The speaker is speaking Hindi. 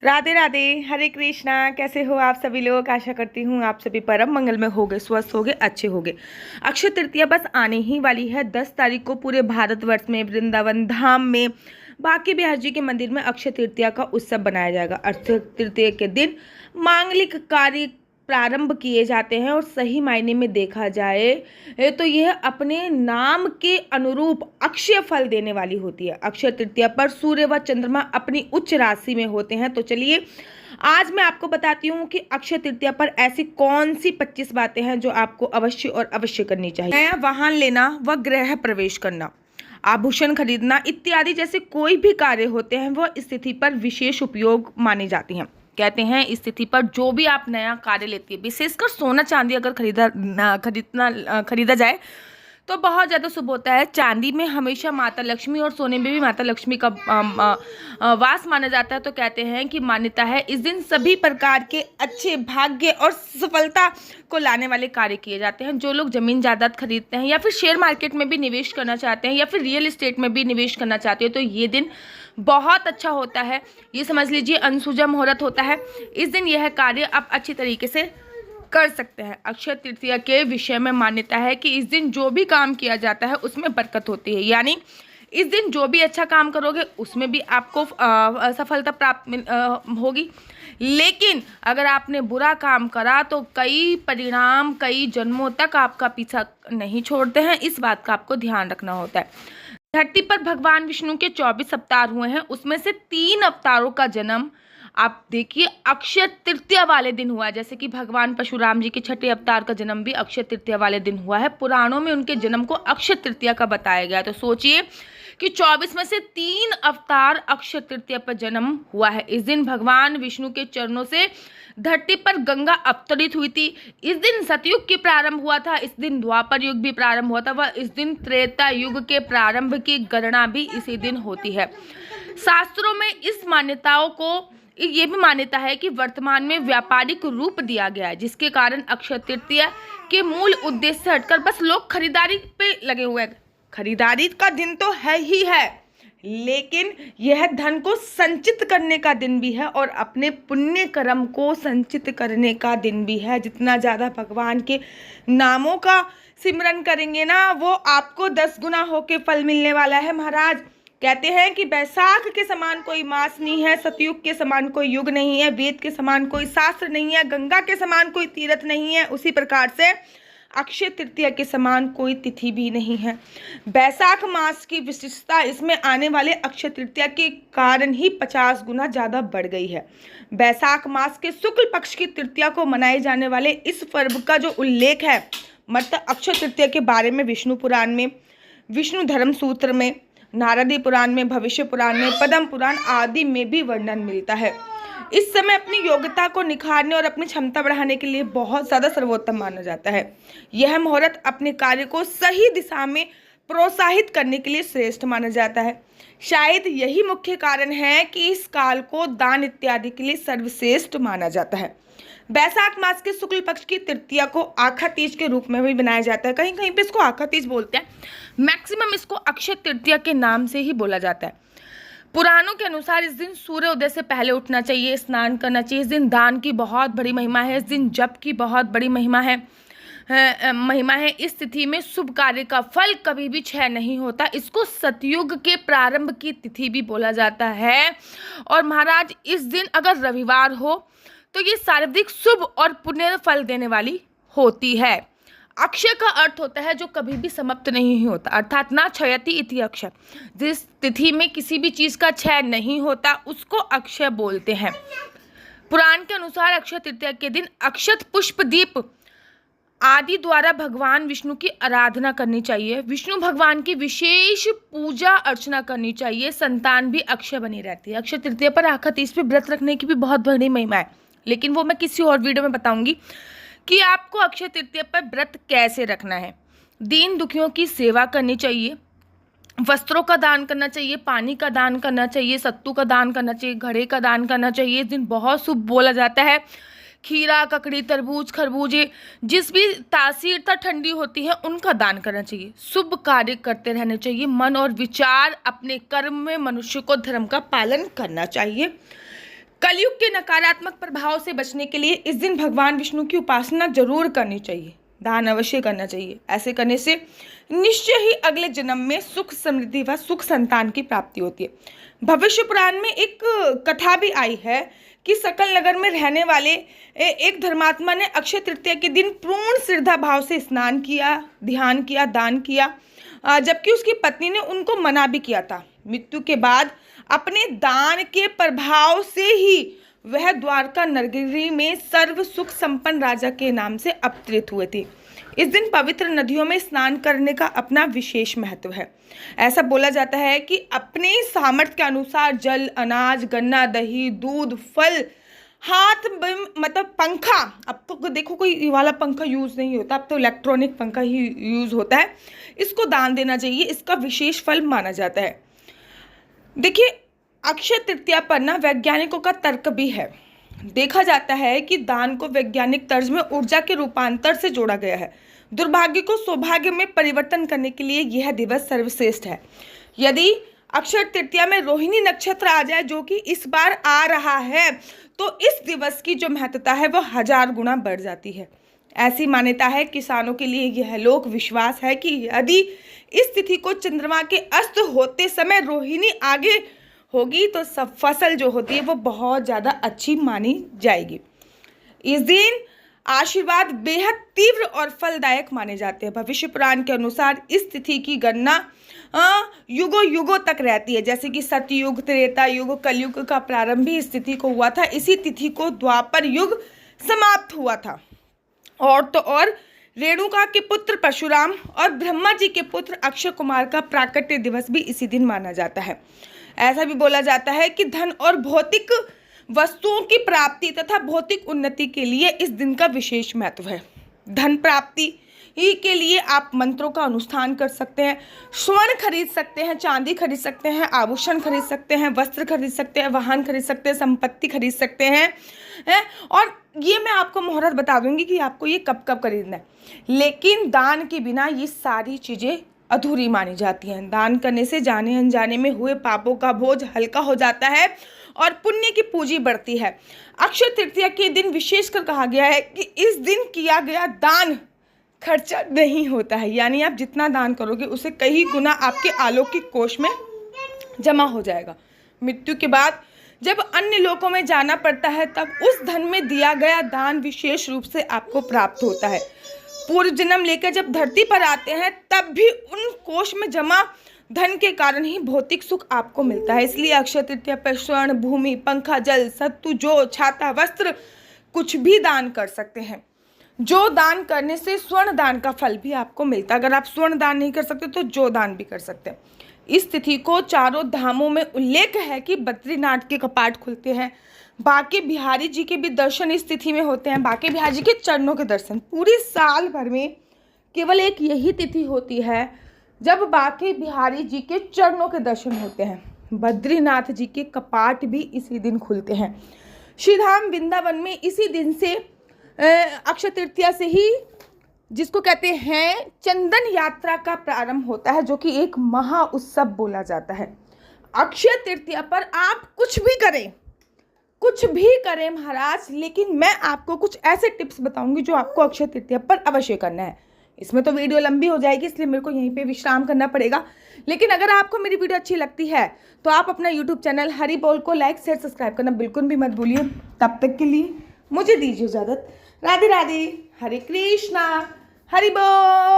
राधे राधे, हरे कृष्णा। कैसे हो आप सभी लोग? आशा करती हूँ आप सभी परम मंगल में होगे, स्वस्थ होगे, अच्छे होगे। अक्षय तृतीया बस आने ही वाली है। 10 तारीख को पूरे भारतवर्ष में वृंदावन धाम में बांके बिहारी जी के मंदिर में अक्षय तृतीया का उत्सव बनाया जाएगा। अक्षय तृतीया के दिन मांगलिक कार्य प्रारंभ किए जाते हैं और सही मायने में देखा जाए तो यह अपने नाम के अनुरूप अक्षय फल देने वाली होती है। अक्षय तृतीया पर सूर्य व चंद्रमा अपनी उच्च राशि में होते हैं। तो चलिए आज मैं आपको बताती हूँ कि अक्षय तृतीया पर ऐसी कौन सी 25 बातें हैं जो आपको अवश्य और अवश्य करनी चाहिए। नया वाहन लेना व गृह प्रवेश करना, आभूषण खरीदना इत्यादि जैसे कोई भी कार्य होते हैं वह स्थिति पर विशेष उपयोग माने जाती हैं। कहते हैं इस स्थिति पर जो भी आप नया कार्य लेती है, विशेषकर सोना चांदी अगर खरीदा जाए तो बहुत ज़्यादा शुभ होता है। चांदी में हमेशा माता लक्ष्मी और सोने में भी माता लक्ष्मी का वास माना जाता है। तो कहते हैं कि मान्यता है इस दिन सभी प्रकार के अच्छे भाग्य और सफलता को लाने वाले कार्य किए जाते हैं। जो लोग जमीन जायदाद खरीदते हैं या फिर शेयर मार्केट में भी निवेश करना चाहते हैं या फिर रियल एस्टेट में भी निवेश करना चाहते हैं तो ये दिन बहुत अच्छा होता है। ये समझ लीजिए अनसुजा मुहूर्त होता है। इस दिन यह कार्य आप अच्छी तरीके से कर सकते हैं। अक्षय तृतीया के विषय में मान्यता है कि इस दिन जो भी काम किया जाता है उसमें बरकत होती है, यानी इस दिन जो भी अच्छा काम करोगे उसमें भी आपको सफलता प्राप्त होगी। लेकिन अगर आपने बुरा काम करा तो कई परिणाम कई जन्मों तक आपका पीछा नहीं छोड़ते हैं। इस बात का आपको ध्यान रखना होता है। धरती पर भगवान विष्णु के 24 अवतार हुए हैं, उसमें से 3 अवतारों का जन्म आप देखिए अक्षय तृतीया वाले दिन हुआ है। जैसे कि भगवान परशुराम जी के छठे अवतार का जन्म भी अक्षय तृतीया वाले दिन हुआ है। पुराणों में उनके जन्म को अक्षय तृतीया का बताया गया है। तो सोचिए कि 24 में से 3 अवतार अक्षय तृतीया पर जन्म हुआ है। इस दिन भगवान विष्णु के चरणों से धरती पर गंगा अवतरित हुई थी। इस दिन सतयुग की प्रारंभ हुआ था। इस दिन द्वापर युग भी प्रारंभ हुआ था। वह इस दिन त्रेता युग के प्रारंभ की गणना भी इसी दिन होती है। शास्त्रों में इस मान्यताओं को ये भी मान्यता है कि वर्तमान में व्यापारिक रूप दिया गया है, जिसके कारण अक्षय तृतीया के मूल उद्देश्य से हटकर बस लोग खरीदारी पे लगे हुए हैं। खरीदारी का दिन तो है ही है, लेकिन यह धन को संचित करने का दिन भी है और अपने पुण्य कर्म को संचित करने का दिन भी है। जितना ज़्यादा भगवान के नामों का सिमरन करेंगे ना, वो आपको 10 गुना होके फल मिलने वाला है। महाराज कहते हैं कि बैसाख के समान कोई मास नहीं है, सतयुग के समान कोई युग नहीं है, वेद के समान कोई शास्त्र नहीं है, गंगा के समान कोई तीर्थ नहीं है। उसी प्रकार से अक्षय तृतीया के समान कोई तिथि भी नहीं है। बैसाख मास की विशिष्टता इसमें आने वाले अक्षय तृतीया के कारण ही 50 गुना ज़्यादा बढ़ गई है। बैसाख मास के शुक्ल पक्ष की तृतीया को मनाए जाने वाले इस पर्व का जो उल्लेख है, मतलब अक्षय तृतीया के बारे में विष्णु पुराण में, विष्णु धर्म सूत्र में, नारदी पुराण में, भविष्य पुराण में, पद्म पुराण आदि में भी वर्णन मिलता है। इस समय अपनी योग्यता को निखारने और अपनी क्षमता बढ़ाने के लिए बहुत ज़्यादा सर्वोत्तम माना जाता है। यह मुहूर्त अपने कार्य को सही दिशा में प्रोत्साहित करने के लिए श्रेष्ठ माना जाता है। शायद यही मुख्य कारण है कि इस काल को दान इत्यादि के लिए सर्वश्रेष्ठ माना जाता है। बैसाख मास के शुक्ल पक्ष की तृतीया को आखा तीज के रूप में भी बनाया जाता है। कहीं कहीं पे इसको आखा तीज बोलते हैं, मैक्सिमम इसको अक्षय तृतीया के नाम से ही बोला जाता है। पुराणों के अनुसार इस दिन सूर्य उदय से पहले उठना चाहिए, स्नान करना चाहिए। इस दिन दान की बहुत बड़ी महिमा है। इस दिन जप की बहुत बड़ी महिमा है। इस तिथि में शुभ कार्य का फल कभी भी क्षय नहीं होता। इसको सतयुग के प्रारंभ की तिथि भी बोला जाता है। और महाराज इस दिन अगर रविवार हो तो ये सर्वाधिक शुभ और पुण्य फल देने वाली होती है। अक्षय का अर्थ होता है जो कभी भी समाप्त नहीं होता, अर्थात ना क्षयति इति अक्षय। जिस तिथि में किसी भी चीज का क्षय नहीं होता उसको अक्षय बोलते हैं। पुराण के अनुसार अक्षय तृतीया के दिन अक्षत पुष्प दीप आदि द्वारा भगवान विष्णु की आराधना करनी चाहिए। विष्णु भगवान की विशेष पूजा अर्चना करनी चाहिए। संतान भी अक्षय बनी रहती है। अक्षय तृतीया पर आखा तीज पे व्रत रखने की भी बहुत बड़ी महिमा है, लेकिन वो मैं किसी और वीडियो में बताऊंगी कि आपको अक्षय तृतीया पर व्रत कैसे रखना है। दीन दुखियों की सेवा करनी चाहिए, वस्त्रों का दान करना चाहिए, पानी का दान करना चाहिए, सत्तू का दान करना चाहिए, घड़े का दान करना चाहिए। इस दिन बहुत शुभ बोला जाता है। खीरा, ककड़ी, तरबूज, खरबूजे, जिस भी तासीरता ठंडी होती है उनका दान करना चाहिए। शुभ कार्य करते रहने चाहिए। मन और विचार अपने कर्म में मनुष्य को धर्म का पालन करना चाहिए। कलयुग के नकारात्मक प्रभाव से बचने के लिए इस दिन भगवान विष्णु की उपासना जरूर करनी चाहिए, दान अवश्य करना चाहिए। ऐसे करने से निश्चय ही अगले जन्म में सुख समृद्धि व सुख संतान की प्राप्ति होती है। भविष्य पुराण में एक कथा भी आई है कि सकल नगर में रहने वाले एक धर्मात्मा ने अक्षय तृतीया के दिन पूर्ण श्रद्धा भाव से स्नान किया, ध्यान किया, दान किया, जबकि उसकी पत्नी ने उनको मना भी किया था। मृत्यु के बाद अपने दान के प्रभाव से ही वह द्वारका नगरी में सर्व सुख संपन्न राजा के नाम से अवतरित हुए थे। इस दिन पवित्र नदियों में स्नान करने का अपना विशेष महत्व है। ऐसा बोला जाता है कि अपने सामर्थ्य के अनुसार जल, अनाज, गन्ना, दही, दूध, फल, हाथ मतलब पंखा, अब तो देखो कोई ये वाला पंखा यूज़ नहीं होता, अब तो इलेक्ट्रॉनिक पंखा ही यूज़ होता है, इसको दान देना चाहिए। इसका विशेष फल माना जाता है। देखिए, अक्षय तृतीया पर ना वैज्ञानिकों का तर्क भी है। देखा जाता है कि दान को वैज्ञानिक तर्ज में ऊर्जा के रूपांतर से जोड़ा गया है। दुर्भाग्य को सौभाग्य में परिवर्तन करने के लिए यह दिवस सर्वश्रेष्ठ है। यदि अक्षय तृतीया में रोहिणी नक्षत्र आ जाए, जो कि इस बार आ रहा है, तो इस दिवस की जो महत्ता है वो 1000 गुना बढ़ जाती है। ऐसी मान्यता है, किसानों के लिए यह लोक विश्वास है कि यदि इस तिथि को चंद्रमा के अस्त होते समय रोहिणी आगे होगी तो सब फसल जो होती है वो बहुत ज़्यादा अच्छी मानी जाएगी। इस दिन आशीर्वाद बेहद तीव्र और फलदायक माने जाते हैं। भविष्य पुराण के अनुसार इस तिथि की गणना युगों युगों तक रहती है। जैसे कि सतयुग, त्रेता युग, कलयुग का प्रारंभ भी इस तिथि को हुआ था। इसी तिथि को द्वापर युग समाप्त हुआ था। और तो और रेणुका के पुत्र परशुराम और ब्रह्मा जी के पुत्र अक्षय कुमार का प्राकट्य दिवस भी इसी दिन माना जाता है। ऐसा भी बोला जाता है कि धन और भौतिक वस्तुओं की प्राप्ति तथा भौतिक उन्नति के लिए इस दिन का विशेष महत्व है। धन प्राप्ति ही के लिए आप मंत्रों का अनुष्ठान कर सकते हैं, स्वर्ण खरीद सकते हैं, चांदी खरीद सकते हैं, आभूषण खरीद सकते हैं, वस्त्र खरीद सकते हैं, वाहन खरीद सकते हैं, संपत्ति खरीद सकते हैं। और ये मैं आपको मुहूर्त बता दूंगी कि आपको ये कब कब खरीदना है। लेकिन दान के बिना ये सारी चीज़ें अधूरी मानी जाती हैं। दान करने से जाने अनजाने में हुए पापों का बोझ हल्का हो जाता है और पुण्य की पूंजी बढ़ती है। अक्षय तृतीया के दिन विशेषकर कहा गया है कि इस दिन किया गया दान खर्चा नहीं होता है, यानी आप जितना दान करोगे उसे कई गुना आपके अलौकिक कोष में जमा हो जाएगा। मृत्यु के बाद जब अन्य लोकों में जाना पड़ता है तब उस धन में दिया गया दान विशेष रूप से आपको प्राप्त होता है। पूर्व जन्म लेकर जब धरती पर आते हैं तब भी उन कोष में जमा धन के कारण ही भौतिक सुख आपको मिलता है। इसलिए अक्षय तृतीया पर स्वर्ण, भूमि, पंखा, जल, सत्तू, जौ, छाता, वस्त्र कुछ भी दान कर सकते हैं। जो दान करने से स्वर्ण दान का फल भी आपको मिलता है। अगर आप स्वर्ण दान नहीं कर सकते तो जो दान भी कर सकते हैं। इस तिथि को चारों धामों में उल्लेख है कि बद्रीनाथ के कपाट खुलते हैं। बांके बिहारी जी के भी दर्शन इस तिथि में होते हैं। बांके बिहारी जी के चरणों के दर्शन पूरे साल भर में केवल एक यही तिथि होती है जब बांके बिहारी जी के चरणों के दर्शन होते हैं। बद्रीनाथ जी के कपाट भी इसी दिन खुलते हैं। श्रीधाम वृंदावन में इसी दिन से अक्षय तृतीया से ही, जिसको कहते हैं चंदन यात्रा का प्रारंभ होता है, जो कि एक महा उत्सव बोला जाता है। अक्षय तृतीया पर आप कुछ भी करें महाराज, लेकिन मैं आपको कुछ ऐसे टिप्स बताऊंगी जो आपको अक्षय तृतीया पर अवश्य करना है। इसमें तो वीडियो लंबी हो जाएगी, इसलिए मेरे को यहीं पे विश्राम करना पड़ेगा। लेकिन अगर आपको मेरी वीडियो अच्छी लगती है तो आप अपना यूट्यूब चैनल हरि बोल को लाइक, शेयर, सब्सक्राइब करना बिल्कुल भी मत भूलिए। तब तक के लिए मुझे दीजिए इजाज़त। राधे राधे, हरे कृष्णा, हरि बोल।